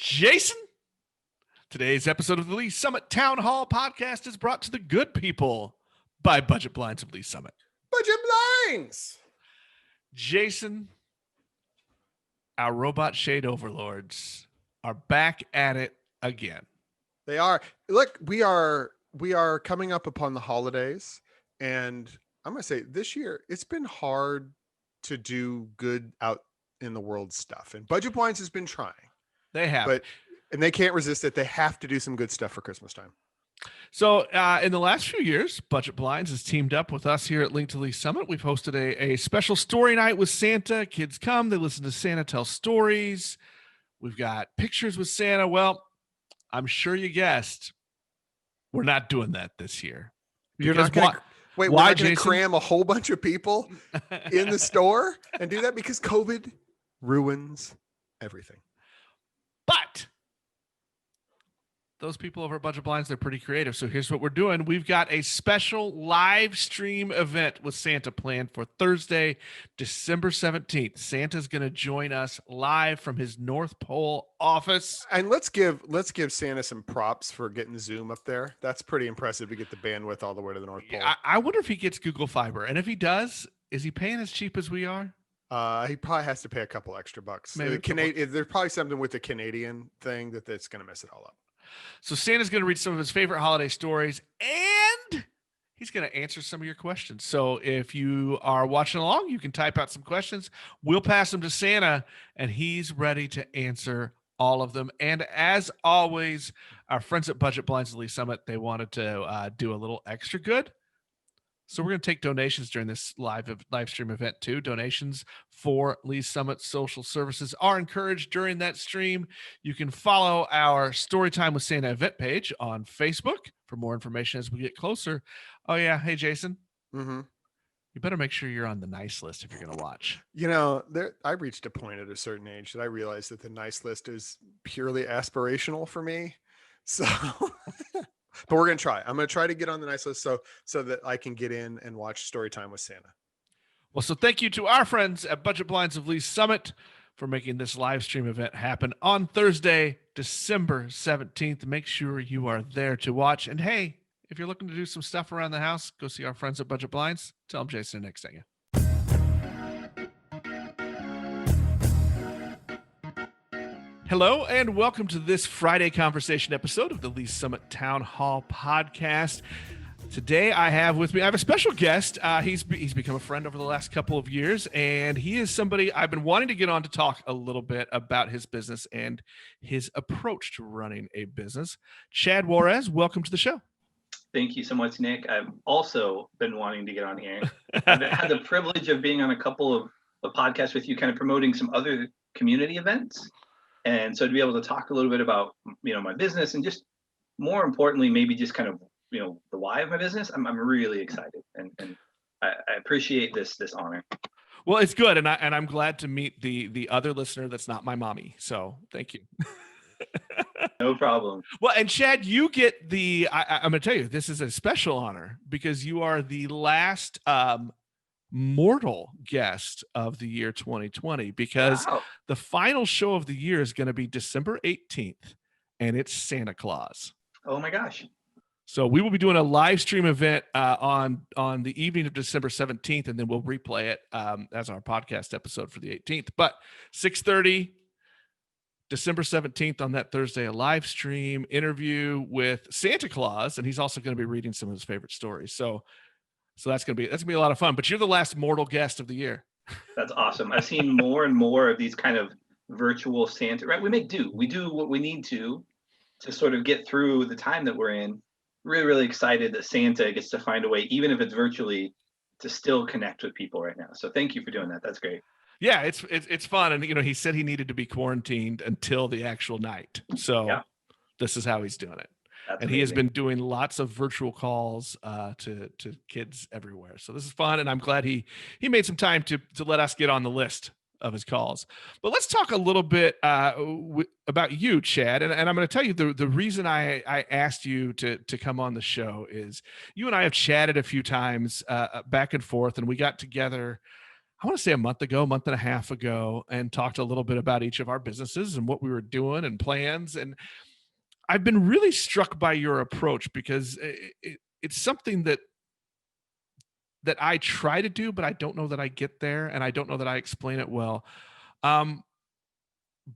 Jason. Today's episode of the Lee Summit Town Hall podcast is brought to the good people by Budget Blinds of Lee Summit. Budget Blinds! Jason, our robot shade overlords are back at it again. They are. Look, we are coming up upon the holidays, and I'm going to say this year, it's been hard to do good out in the world stuff. And Budget Blinds has been trying. They have. And they can't resist it. They have to do some good stuff for Christmas time. So in the last few years, Budget Blinds has teamed up with us here at Link to Lee Summit. We've hosted a special story night with Santa. Kids come, they listen to Santa tell stories. We've got pictures with Santa. Well, I'm sure you guessed, we're not doing that this year. You're not going to... Wait, we're not going to cram a whole bunch of people in the store and do that because COVID ruins everything. But those people over at Budget Blinds, they're pretty creative. So here's what we're doing. We've got a special live stream event with Santa planned for Thursday, December 17th. Santa's going to join us live from his North Pole office. And let's give Santa some props for getting Zoom up there. That's pretty impressive to get the bandwidth all the way to the North Pole. I wonder if he gets Google Fiber. And if he does, is he paying as cheap as we are? He probably has to pay a couple extra bucks. Maybe there's probably something with the Canadian thing that's going to mess it all up. So Santa's going to read some of his favorite holiday stories, and he's going to answer some of your questions. So if you are watching along, you can type out some questions. We'll pass them to Santa, and he's ready to answer all of them. And as always, our friends at Budget Blinds of Lee Summit, they wanted to do a little extra good. So we're going to take donations during this live stream event too. Donations for Lee Summit Social Services are encouraged during that stream. You can follow our Storytime with Santa event page on Facebook for more information as we get closer. Oh yeah. Hey, Jason. Mm-hmm. You better make sure you're on the nice list if you're going to watch. You know, I reached a point at a certain age that I realized that the nice list is purely aspirational for me. So... But we're going to try. I'm going to try to get on the nice list so that I can get in and watch Storytime with Santa. Well, so thank you to our friends at Budget Blinds of Lee Summit for making this live stream event happen on Thursday, December 17th. Make sure you are there to watch. And hey, if you're looking to do some stuff around the house, go see our friends at Budget Blinds. Tell them Jason and Nick sent you. Hello and welcome to this Friday conversation episode of the Lee Summit Town Hall podcast. Today I have with me, I have a special guest. He's become a friend over the last couple of years, and he is somebody I've been wanting to get on to talk a little bit about his business and his approach to running a business. Chad Juarez, welcome to the show. Thank you so much, Nick. I've also been wanting to get on here. I've had the privilege of being on a couple of podcasts with you, kind of promoting some other community events. And so to be able to talk a little bit about, my business and just more importantly, maybe just kind of, the why of my business, I'm really excited and I appreciate this honor. Well, it's good. And I'm glad to meet the other listener that's not my mommy. So thank you. No problem. Well, and Chad, you get I'm going to tell you, this is a special honor because you are the last, mortal guest of the year 2020 because the final show of the year is going to be December 18th and it's Santa Claus. Oh my gosh. So we will be doing a live stream event on the evening of December 17th, and then we'll replay it as our podcast episode for the 18th. But 6:30 December 17th on that Thursday, a live stream interview with Santa Claus, and he's also going to be reading some of his favorite stories. So that's gonna be a lot of fun. But you're the last mortal guest of the year. That's awesome. I've seen more and more of these kind of virtual Santa. Right? We do what we need to sort of get through the time that we're in. Really, really excited that Santa gets to find a way, even if it's virtually, to still connect with people right now. So thank you for doing that. That's great. Yeah, it's fun. And he said he needed to be quarantined until the actual night. So This is how he's doing it. That's and amazing. He has been doing lots of virtual calls to kids everywhere. So this is fun, and I'm glad he made some time to let us get on the list of his calls. But let's talk a little bit about you, Chad. And I'm going to tell you the reason I asked you to come on the show is you and I have chatted a few times back and forth, and we got together. I want to say a month and a half ago, and talked a little bit about each of our businesses and what we were doing and plans. And I've been really struck by your approach because it's something that I try to do, but I don't know that I get there, and I don't know that I explain it well. Um,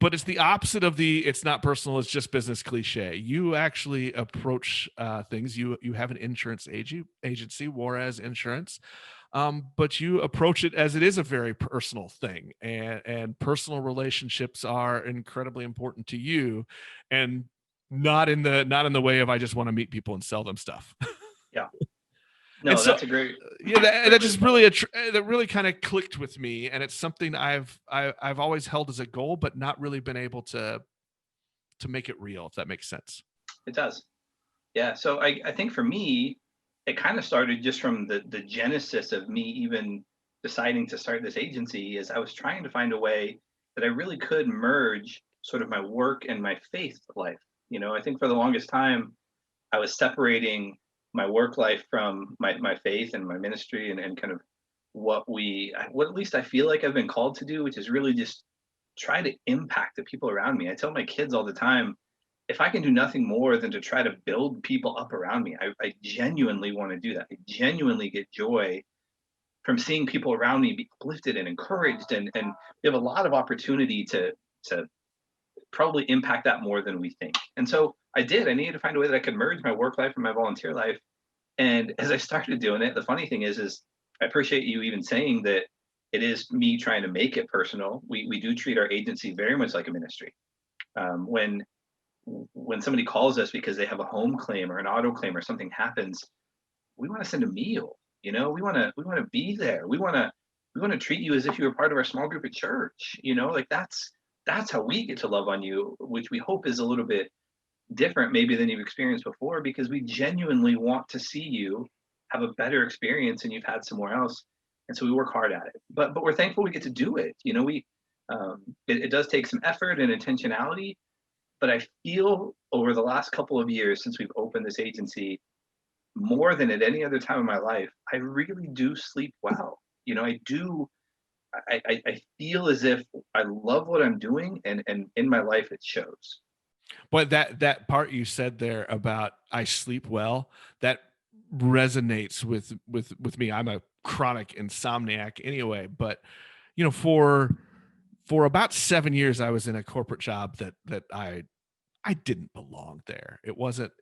but it's the opposite of the "it's not personal, it's just business" cliche. You actually approach things. You have an insurance agency, Juarez Insurance, but you approach it as it is a very personal thing, and personal relationships are incredibly important to you, and not in the way of I just want to meet people and sell them stuff. Yeah. And No, so that's a great, yeah, that great way to just put it. really that really kind of clicked with me, and it's something I've always held as a goal, but not really been able to make it real, if that makes sense. It does. Yeah. So I think for me, it kind of started just from the genesis of me even deciding to start this agency is I was trying to find a way that I really could merge sort of my work and my faith life. I think for the longest time I was separating my work life from my faith and my ministry and kind of what at least I feel like I've been called to do, which is really just try to impact the people around me. I tell my kids all the time, if I can do nothing more than to try to build people up around me, I genuinely want to do that. I genuinely get joy from seeing people around me be uplifted and encouraged, and we have a lot of opportunity to probably impact that more than we think. And so I did. I needed to find a way that I could merge my work life and my volunteer life. And as I started doing it, the funny thing is I appreciate you even saying that it is me trying to make it personal. We do treat our agency very much like a ministry. When somebody calls us because they have a home claim or an auto claim or something happens, we want to send a meal. We want to be there. We want to treat you as if you were part of our small group at church. Like that's how we get to love on you, which we hope is a little bit different maybe than you've experienced before, because we genuinely want to see you have a better experience than you've had somewhere else. And so we work hard at it, but we're thankful we get to do it. It does take some effort and intentionality, but I feel over the last couple of years since we've opened this agency, more than at any other time in my life, I really do sleep well. I do. I feel as if I love what I'm doing, and in my life it shows. But that part you said there about I sleep well, that resonates with me. I'm a chronic insomniac anyway, but for about 7 years I was in a corporate job that I didn't belong there. It wasn't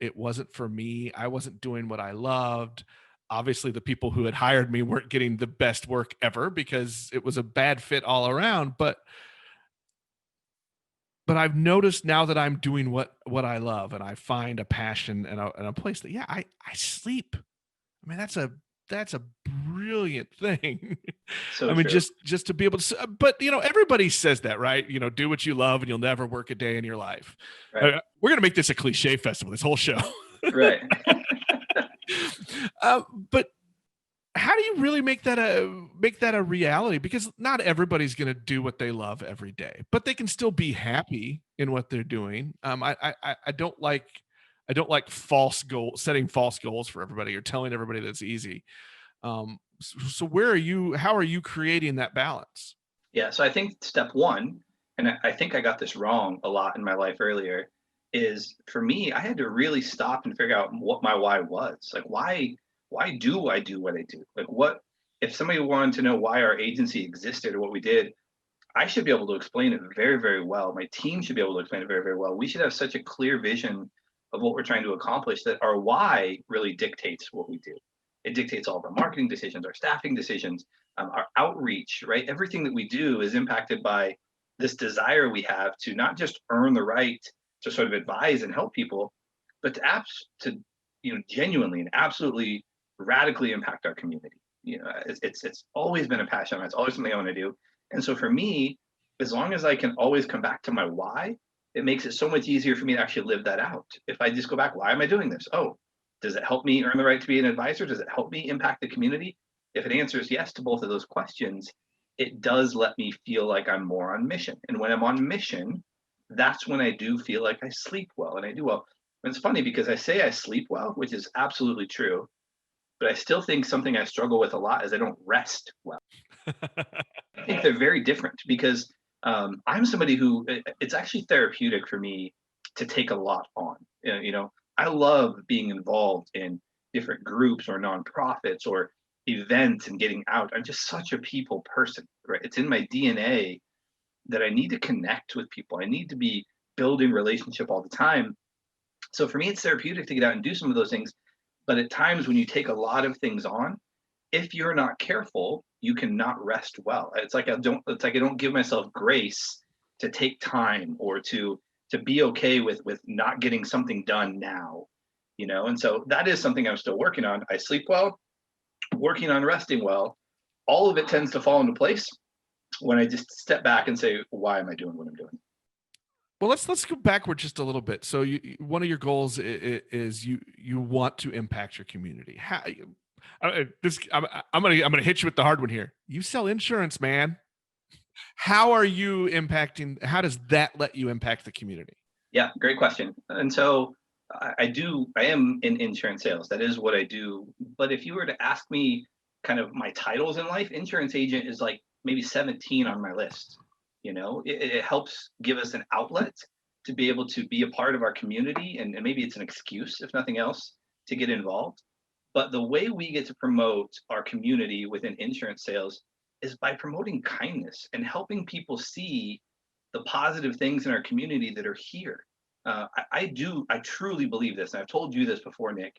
for me. I wasn't doing what I loved. Obviously, the people who had hired me weren't getting the best work ever because it was a bad fit all around. But I've noticed now that I'm doing what I love, and I find a passion and a place that I sleep. I mean, that's a brilliant thing. So I mean, true. just to be able to, but everybody says that, right? Do what you love and you'll never work a day in your life. Right. We're going to make this a cliche festival, this whole show. Right. But how do you really make that a reality? Because not everybody's going to do what they love every day, but they can still be happy in what they're doing. I don't like setting false goals for everybody or telling everybody that's easy. So how are you creating that balance? Yeah. So I think step one, and I think I got this wrong a lot in my life earlier, is for me, I had to really stop and figure out what my why was. Like, why do I do what I do? Like, what if somebody wanted to know why our agency existed or what we did? I should be able to explain it very, very well. My team should be able to explain it very, very well. We should have such a clear vision of what we're trying to accomplish that our why really dictates what we do. It dictates all of our marketing decisions, our staffing decisions, our outreach, right? Everything that we do is impacted by this desire we have to not just earn the right to sort of advise and help people, but to genuinely and absolutely radically impact our community. It's always been a passion. It's always something I want to do. And so for me, as long as I can always come back to my why, it makes it so much easier for me to actually live that out. If I just go back, why am I doing this? Oh, does it help me earn the right to be an advisor? Does it help me impact the community? If it answers yes to both of those questions, it does let me feel like I'm more on mission. And when I'm on mission, that's when I do feel like I sleep well and I do well. And it's funny because I say I sleep well, which is absolutely true. but I still think something I struggle with a lot is I don't rest well. I think they're very different because I'm somebody who it's actually therapeutic for me to take a lot on. I love being involved in different groups or nonprofits or events and getting out. I'm just such a people person, right? It's in my DNA that I need to connect with people. I need to be building relationship all the time. So for me, it's therapeutic to get out and do some of those things. But at times when you take a lot of things on, if you're not careful, you cannot rest well. It's like I don't give myself grace to take time or to be okay with not getting something done now. And so that is something I'm still working on. I sleep well, working on resting well. All of it tends to fall into place when I just step back and say, why am I doing what I'm doing? Well, let's go backward just a little bit. So, one of your goals is you want to impact your community. I'm gonna hit you with the hard one here. You sell insurance, man. How are you impacting? How does that let you impact the community? Yeah, great question. And so I am in insurance sales. That is what I do. But if you were to ask me kind of my titles in life, insurance agent is like maybe 17 on my list. It helps give us an outlet to be able to be a part of our community. And maybe it's an excuse, if nothing else, to get involved. But the way we get to promote our community within insurance sales is by promoting kindness and helping people see the positive things in our community that are here. I truly believe this, and I've told you this before, Nick.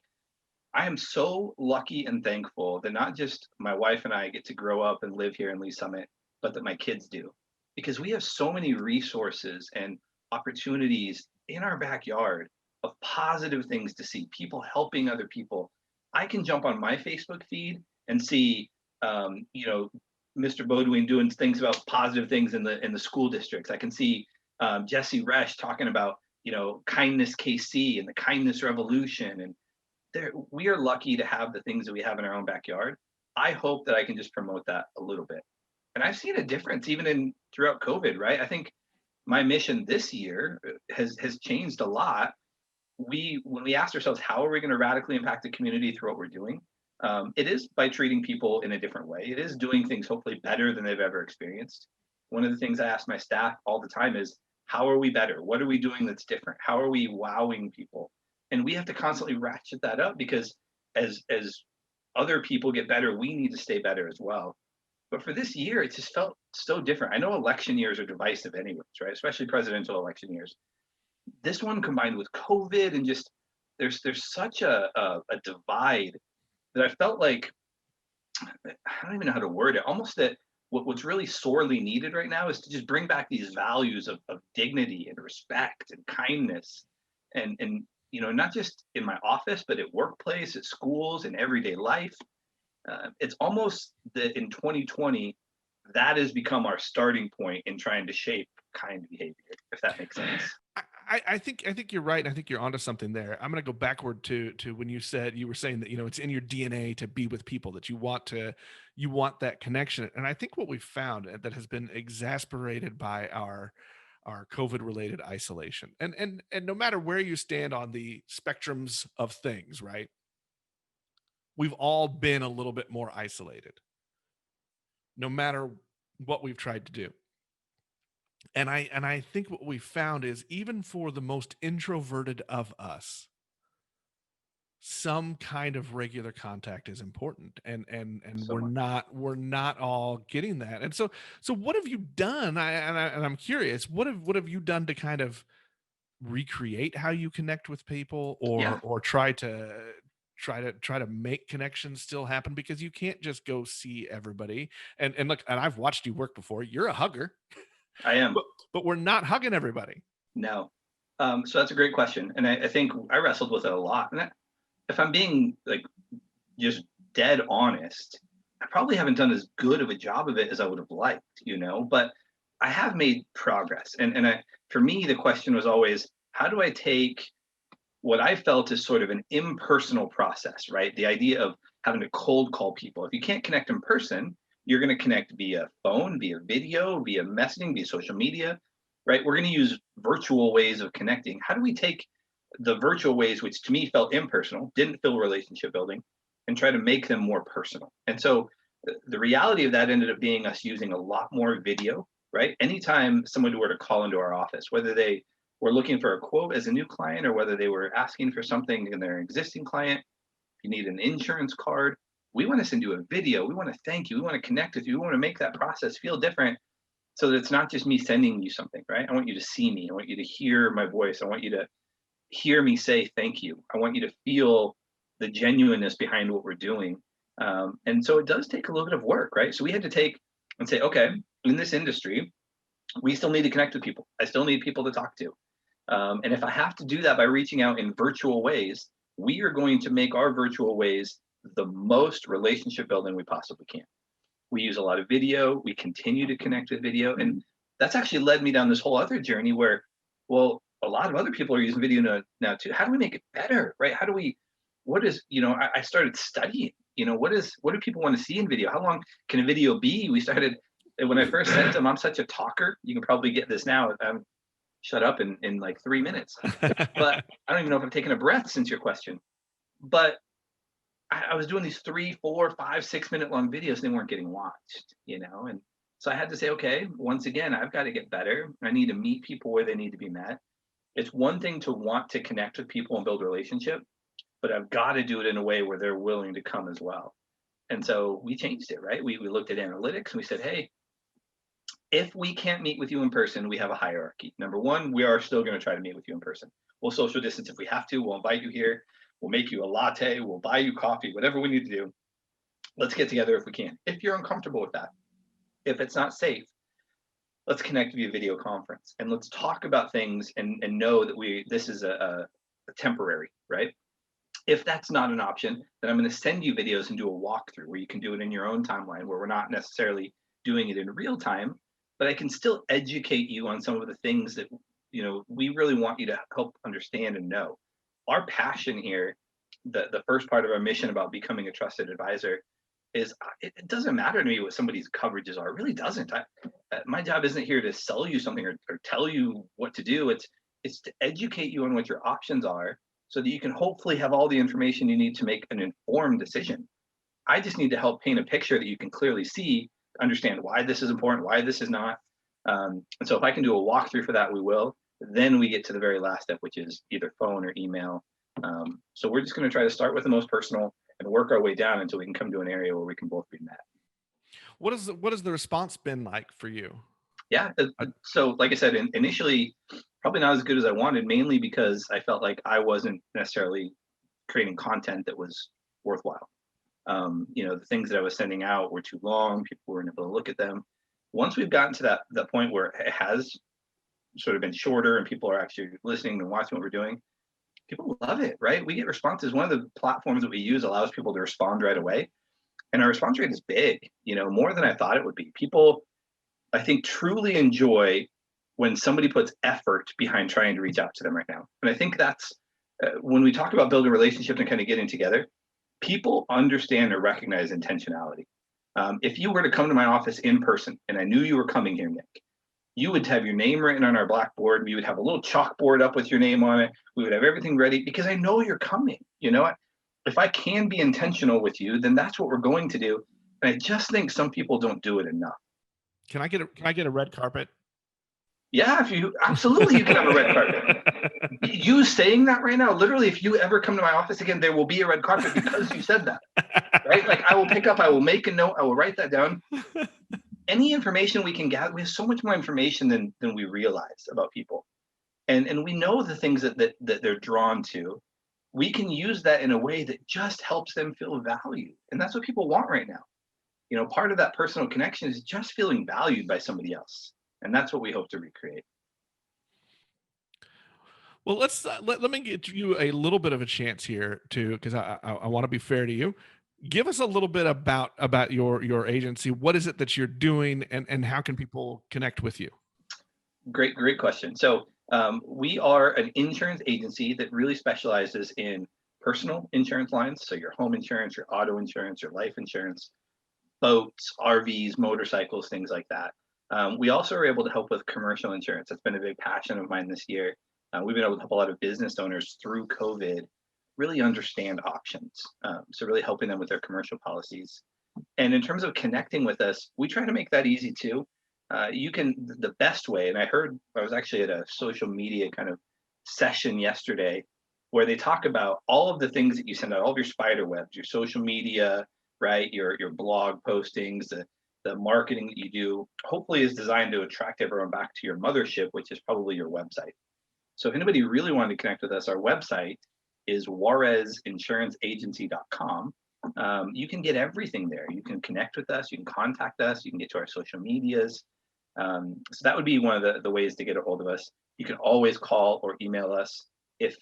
I am so lucky and thankful that not just my wife and I get to grow up and live here in Lee Summit, but that my kids do, because we have so many resources and opportunities in our backyard of positive things to see, people helping other people. I can jump on my Facebook feed and see, Mr. Bodwin doing things about positive things in the school districts. I can see Jesse Resch talking about kindness KC and the kindness revolution, and we are lucky to have the things that we have in our own backyard. I hope that I can just promote that a little bit, and I've seen a difference even throughout COVID. Right, I think my mission this year has changed a lot. When we asked ourselves how are we going to radically impact the community through what we're doing, it is by treating people in a different way. It is doing things hopefully better than they've ever experienced. One of the things I ask my staff all the time is, how are we better? What are we doing that's different? How are we wowing people? And we have to constantly ratchet that up, because as other people get better, we need to stay better as well. But for this year, it just felt so different. I know election years are divisive anyways, right? Especially presidential election years. This one combined with COVID and just there's such a divide that I felt like, I don't even know how to word it, almost that what's really sorely needed right now is to just bring back these values of dignity and respect and kindness, and not just in my office, but at workplace, at schools, in everyday life. It's almost that in 2020, that has become our starting point in trying to shape kind behavior, if that makes sense. I think you're right. I think you're onto something there. I'm going to go backward to when you were saying that it's in your DNA to be with people, that you want that connection. And I think what we've found that has been exasperated by our COVID related isolation, and no matter where you stand on the spectrums of things, right? We've all been a little bit more isolated, no matter what we've tried to do. And I think what we found is, even for the most introverted of us, some kind of regular contact is important, and So we're not all getting that. And so what have you done? I'm curious, what have you done to kind of recreate how you connect with people, yeah, or try to make connections still happen, because you can't just go see everybody. And look, and I've watched you work before. You're a hugger. I am. But we're not hugging everybody. No. So that's a great question, and I think I wrestled with it a lot. And if I'm being like just dead honest, I probably haven't done as good of a job of it as I would have liked, but I have made progress. For me, the question was always, how do I take what I felt is sort of an impersonal process, right? The idea of having to cold call people. If you can't connect in person, you're going to connect via phone, via video, via messaging, via social media, right? We're going to use virtual ways of connecting. How do we take the virtual ways, which to me felt impersonal, didn't feel relationship building, and try to make them more personal. And so the reality of that ended up being us using a lot more video, right? Anytime someone were to call into our office, whether they were looking for a quote as a new client or whether they were asking for something in their existing client, if you need an insurance card, we want to send you a video. We want to thank you. We want to connect with you. We want to make that process feel different so that it's not just me sending you something, right? I want you to see me. I want you to hear my voice. I want you to hear me say thank you. I want you to feel the genuineness behind what we're doing. And so it does take a little bit of work, right? So we had to take and say, okay, in this industry, we still need to connect with people. I still need people to talk to. And if I have to do that by reaching out in virtual ways, we are going to make our virtual ways the most relationship building we possibly can. We use a lot of video. We continue to connect with video. And that's actually led me down this whole other journey where, well, a lot of other people are using video now too. How do we make it better, right? How do we, what is, I started studying, what do people want to see in video? How long can a video be? We started, when I first sent them, I'm such a talker. You can probably get this now. Shut up in like 3 minutes. But I don't even know if I've taken a breath since your question. But I was doing these 3, 4, 5, 6 minute long videos and they weren't getting watched, and so I had to say, okay, once again, I've got to get better. I need to meet people where they need to be met. It's one thing to want to connect with people and build a relationship, but I've got to do it in a way where they're willing to come as well. And so we changed it, right? We looked at analytics and we said, hey, if we can't meet with you in person, we have a hierarchy. Number one, we are still going to try to meet with you in person. We'll social distance if we have to. We'll invite you here. We'll make you a latte. We'll buy you coffee, whatever we need to do. Let's get together if we can. If you're uncomfortable with that, if it's not safe, let's connect via video conference and let's talk about things and know that this is a temporary, right? If that's not an option, then I'm going to send you videos and do a walkthrough where you can do it in your own timeline where we're not necessarily doing it in real time, but I can still educate you on some of the things that, we really want you to help understand and know. Our passion here, the first part of our mission about becoming a trusted advisor is it doesn't matter to me what somebody's coverages are. It really doesn't. My job isn't here to sell you something or tell you what to do. It's to educate you on what your options are so that you can hopefully have all the information you need to make an informed decision. I just need to help paint a picture that you can clearly see, understand why this is important, why this is not. And so if I can do a walkthrough for that, we will. Then we get to the very last step, which is either phone or email. So we're just going to try to start with the most personal and work our way down until we can come to an area where we can both be met. What has the response been like for you? Yeah. So like I said, initially, probably not as good as I wanted, mainly because I felt like I wasn't necessarily creating content that was worthwhile. The things that I was sending out were too long. People weren't able to look at them. Once we've gotten to that point where it has sort of been shorter and people are actually listening and watching what we're doing, people love it, right? We get responses. One of the platforms that we use allows people to respond right away. And our response rate is big, more than I thought it would be. People, I think, truly enjoy when somebody puts effort behind trying to reach out to them right now. And I think that's when we talk about building relationships and kind of getting together, people understand or recognize intentionality. If you were to come to my office in person and I knew you were coming here, Nick, you would have your name written on our blackboard. We would have a little chalkboard up with your name on it. We would have everything ready because I know you're coming. If I can be intentional with you, then that's what we're going to do. And I just think some people don't do it enough. Can I get a red carpet? Yeah, absolutely, you can have a red carpet. You saying that right now, literally, if you ever come to my office again, there will be a red carpet because you said that, right? Like I will make a note. I will write that down. Any information we can gather, we have so much more information than we realize about people. And we know the things that they're drawn to. We can use that in a way that just helps them feel valued. And that's what people want right now. Part of that personal connection is just feeling valued by somebody else. And that's what we hope to recreate. Well, let me get you a little bit of a chance here because I want to be fair to you. Give us a little bit about your agency. What is it that you're doing and how can people connect with you? Great question. So we are an insurance agency that really specializes in personal insurance lines. So your home insurance, your auto insurance, your life insurance, boats, RVs, motorcycles, things like that. We also are able to help with commercial insurance. That's been a big passion of mine this year. We've been able to help a lot of business owners through COVID really understand options. So really helping them with their commercial policies. And in terms of connecting with us, we try to make that easy too. The best way, and I was actually at a social media kind of session yesterday where they talk about all of the things that you send out, all of your spider webs, your social media, right? Your blog postings, the marketing that you do, hopefully is designed to attract everyone back to your mothership, which is probably your website. So if anybody really wanted to connect with us, our website is juarezinsuranceenagency.com. You can get everything there. You can connect with us, you can contact us, you can get to our social medias. So that would be one of the ways to get a hold of us. You can always call or email us. If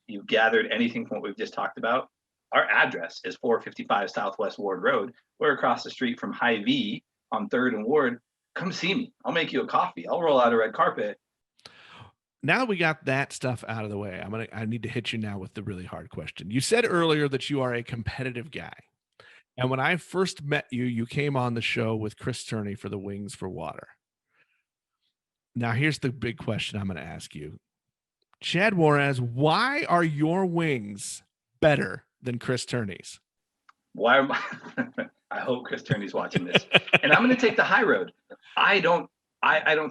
you've gathered anything from what we've just talked about, our address is 455 Southwest Ward Road. We're across the street from Hy-Vee on 3rd and Ward. Come see me. I'll make you a coffee. I'll roll out a red carpet. Now that we got that stuff out of the way, I need to hit you now with the really hard question. You said earlier that you are a competitive guy. And when I first met you, you came on the show with Chris Turney for the Wings for Water. Now, here's the big question I'm going to ask you. Chad Juarez, why are your wings better than Chris Turney's? Why am I hope Chris Turney's watching this. And I'm going to take the high road. I don't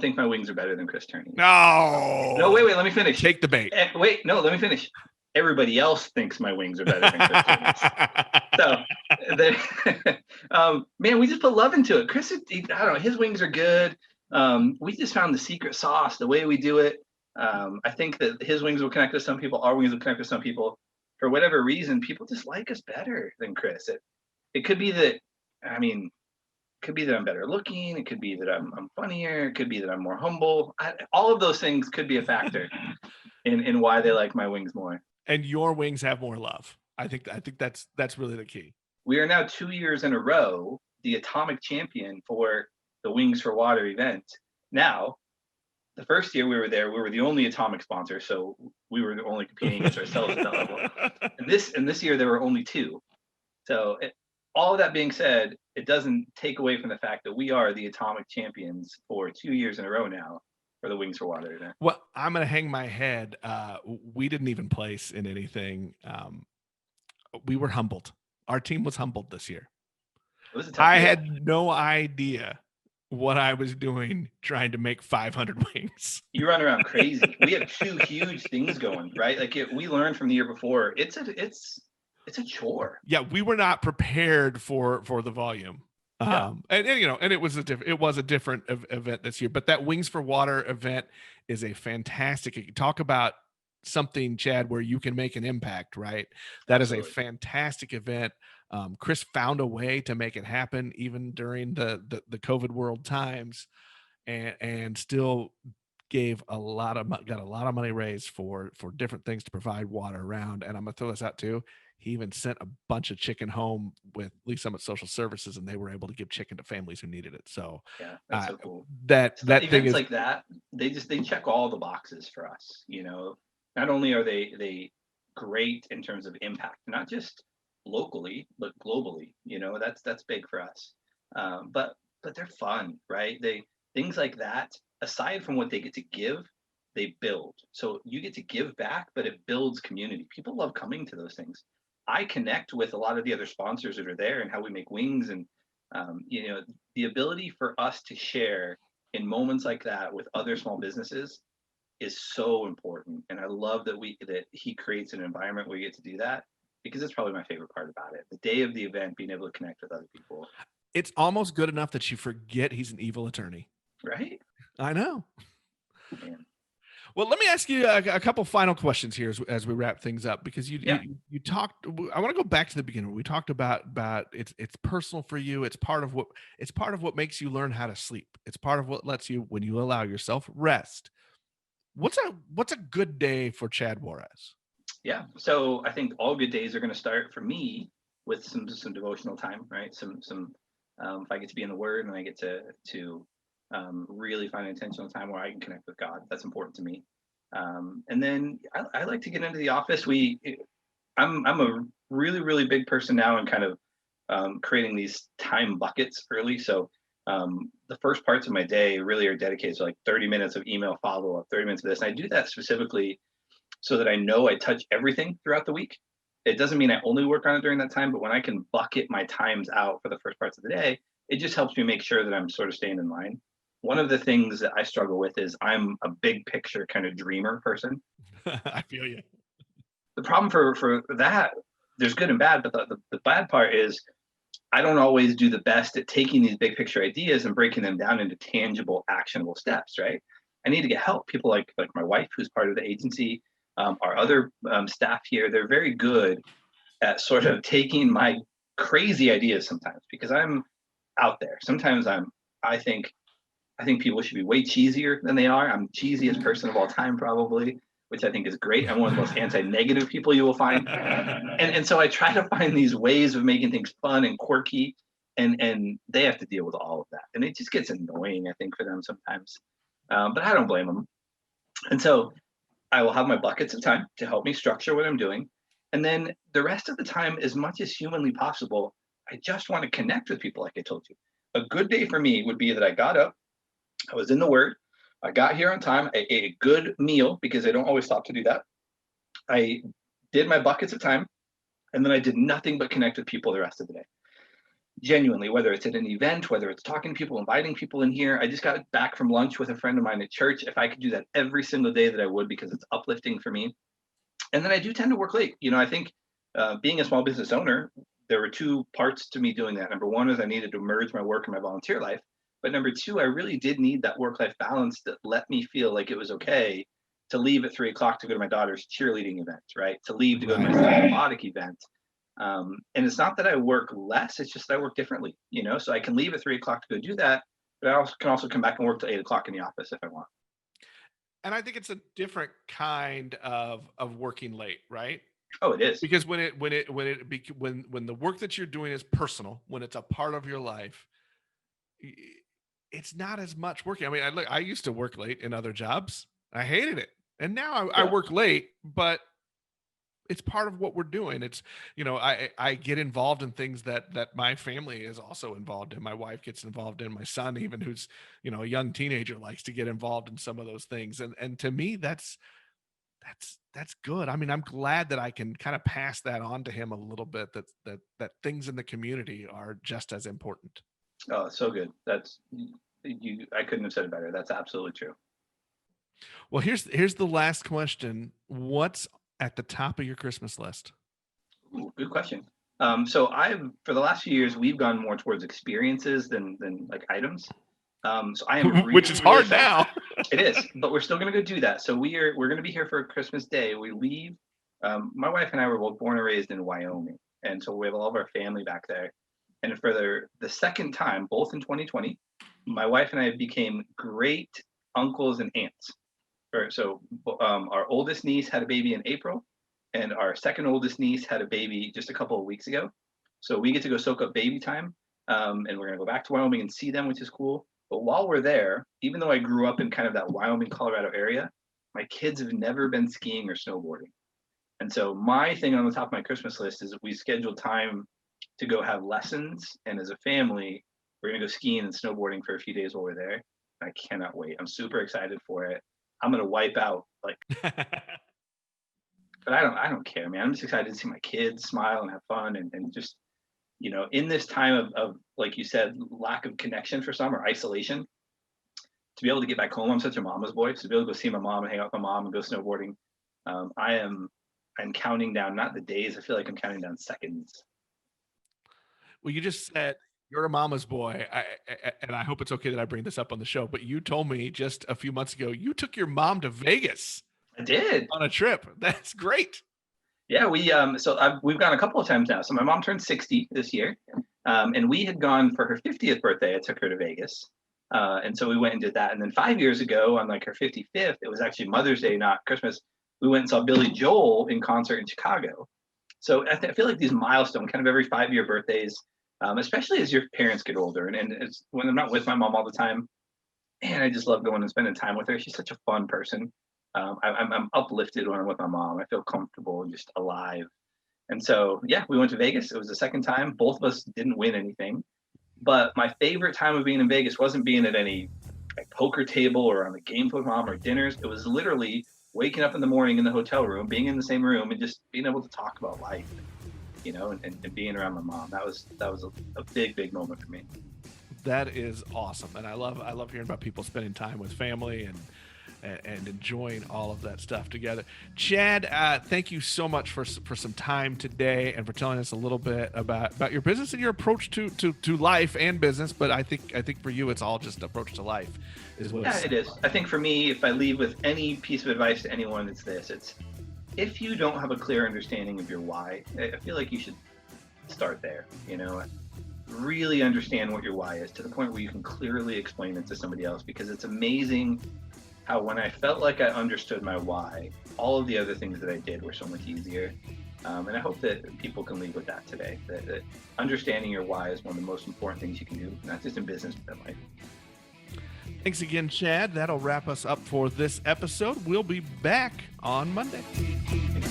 think my wings are better than Chris Turney. No, wait, let me finish. Take the bait. Let me finish. Everybody else thinks my wings are better than Chris Turney's. So, man, we just put love into it. Chris, I don't know, his wings are good. We just found the secret sauce, the way we do it. I think that his wings will connect with some people. Our wings will connect with some people. For whatever reason, people just like us better than Chris. It could be that, it could be that I'm better looking. It could be that I'm funnier. It could be that I'm more humble. All of those things could be a factor in why they like my wings more. And your wings have more love. I think that's really the key. We are now 2 years in a row the atomic champion for the Wings for Water event. Now, the first year we were there, we were the only atomic sponsor, so we were only competing against ourselves at that level. And this year there were only 2. So all of that being said, it doesn't take away from the fact that we are the atomic champions for 2 years in a row now for the Wings for Water event. Well, I'm going to hang my head. We didn't even place in anything. We were humbled. Our team was humbled this year. It was a tough I year. had no idea what I was doing trying to make 500 wings. You run around crazy. We have 2 huge things going, right? Like we learned from the year before. It's a chore. Yeah, we were not prepared for the volume. Yeah. And it was a different event this year. But that Wings for Water event is a fantastic. Talk about something, Chad, where you can make an impact, right? That Absolutely. is a fantastic event. Chris found a way to make it happen even during the COVID world times, and still got a lot of money raised for different things to provide water around. And I'm gonna throw this out too. He even sent a bunch of chicken home with Lee Summit Social Services, and they were able to give chicken to families who needed it. So yeah, that's so cool. That thing is like that. They check all the boxes for us. Not only are they great in terms of impact, not just locally but globally. That's big for us. But they're fun, right? Things like that. Aside from what they get to give, they build. So you get to give back, but it builds community. People love coming to those things. I connect with a lot of the other sponsors that are there and how we make wings, and the ability for us to share in moments like that with other small businesses is so important. And I love that he creates an environment where we get to do that, because it's probably my favorite part about it. The day of the event, being able to connect with other people. It's almost good enough that you forget he's an evil attorney. Right? I know. Man. Well, let me ask you a couple final questions here as we wrap things up, because you talked. I want to go back to the beginning. We talked about it's personal for you. It's part of what makes you learn how to sleep. It's part of what lets you, when you allow yourself rest. What's a good day for Chad Juarez? Yeah. So I think all good days are going to start for me with some devotional time, right? Some if I get to be in the Word and I get to really find intentional time where I can connect with God, that's important to me. And then I like to get into the office. I'm a really, really big person now in kind of creating these time buckets early. So the first parts of my day really are dedicated to like 30 minutes of email follow-up, 30 minutes of this. And I do that specifically so that I know I touch everything throughout the week. It doesn't mean I only work on it during that time, but when I can bucket my times out for the first parts of the day, it just helps me make sure that I'm sort of staying in line. One of the things that I struggle with is I'm a big picture kind of dreamer person. I feel you. The problem for that, there's good and bad, but the bad part is I don't always do the best at taking these big picture ideas and breaking them down into tangible, actionable steps, right? I need to get help. People like my wife, who's part of the agency, our other staff here, they're very good at sort of taking my crazy ideas sometimes, because I'm out there. Sometimes I think people should be way cheesier than they are. I'm the cheesiest person of all time, probably, which I think is great. I'm one of the most anti-negative people you will find. And so I try to find these ways of making things fun and quirky, and they have to deal with all of that. And it just gets annoying, I think, for them sometimes. But I don't blame them. And so I will have my buckets of time to help me structure what I'm doing. And then the rest of the time, as much as humanly possible, I just want to connect with people, like I told you. A good day for me would be that I got up, I was in the Word, I got here on time, I ate a good meal, because I don't always stop to do that. I did my buckets of time, and then I did nothing but connect with people the rest of the day. Genuinely, whether it's at an event, whether it's talking to people, inviting people in here. I just got back from lunch with a friend of mine at church. If I could do that every single day, that I would, because it's uplifting for me. And then I do tend to work late. I think being a small business owner, there were two parts to me doing that. Number one is I needed to merge my work and my volunteer life. But number two, I really did need that work-life balance that let me feel like it was okay to leave at 3:00 to go to my daughter's cheerleading event, right? To leave to go to my son's robotic event. And it's not that I work less, it's just that I work differently, so I can leave at 3:00 to go do that, but I can also come back and work till 8:00 in the office if I want. And I think it's a different kind of working late, right? Oh, it is. Because when the work that you're doing is personal, when it's a part of your life, it's not as much working. I mean, I used to work late in other jobs. I hated it. And now I work late, but it's part of what we're doing. It's, I get involved in things that my family is also involved in. My wife gets involved in. My son, even, who's, a young teenager, likes to get involved in some of those things. And to me, that's good. I mean, I'm glad that I can kind of pass that on to him a little bit, that things in the community are just as important. Oh, so good. I couldn't have said it better. That's absolutely true. Well, here's the last question. What's at the top of your Christmas list? Ooh, good question. So for the last few years, we've gone more towards experiences than like items. So I am really, which is hard now. It is, but we're still going to go do that. So we're going to be here for Christmas Day. We leave. My wife and I were both born and raised in Wyoming, and so we have all of our family back there. And for the second time, both in 2020, my wife and I became great uncles and aunts. So our oldest niece had a baby in April, and our second oldest niece had a baby just a couple of weeks ago. So we get to go soak up baby time, and we're going to go back to Wyoming and see them, which is cool. But while we're there, even though I grew up in kind of that Wyoming, Colorado area, my kids have never been skiing or snowboarding. And so my thing on the top of my Christmas list is we scheduled time to go have lessons. And as a family, we're going to go skiing and snowboarding for a few days while we're there. I cannot wait. I'm super excited for it. I'm going to wipe out, but I don't care, man. I'm just excited to see my kids smile and have fun, and just, in this time of, like you said, lack of connection for some, or isolation, to be able to get back home. I'm such a mama's boy, so to be able to go see my mom and hang out with my mom and go snowboarding. I'm counting down, not the days. I feel like I'm counting down seconds. Well, you just said you're a mama's boy, and I hope it's okay that I bring this up on the show, but you told me just a few months ago you took your mom to Vegas. I did. On a trip. That's great. Yeah, we've gone a couple of times now. So my mom turned 60 this year, and we had gone for her 50th birthday. I took her to Vegas, and so we went and did that. And then 5 years ago, on like her 55th, it was actually Mother's Day, not Christmas. We went and saw Billy Joel in concert in Chicago. So I feel like these milestones, kind of every 5-year birthdays, especially as your parents get older, and it's when I'm not with my mom all the time, man, I just love going and spending time with her. She's such a fun person. I'm uplifted when I'm with my mom. I feel comfortable and just alive. And so, yeah, we went to Vegas. It was the second time. Both of us didn't win anything. But my favorite time of being in Vegas wasn't being at any poker table or on the games with mom or dinners. It was literally waking up in the morning in the hotel room, being in the same room, and just being able to talk about life, and being around my mom. That was a big moment for me. That is awesome, and I love hearing about people spending time with family and enjoying all of that stuff together. Chad, thank you so much for some time today and for telling us a little bit about your business and your approach to life and business. But I think for you, it's all just approach to life, is what. Yeah, it is. I think for me, if I leave with any piece of advice to anyone, it's this: it's if you don't have a clear understanding of your why, I feel like you should start there. Really understand what your why is to the point where you can clearly explain it to somebody else, because it's amazing how when I felt like I understood my why, all of the other things that I did were so much easier. And I hope that people can leave with that today, that understanding your why is one of the most important things you can do, not just in business, but in life. Thanks again, Chad. That'll wrap us up for this episode. We'll be back on Monday. Thanks,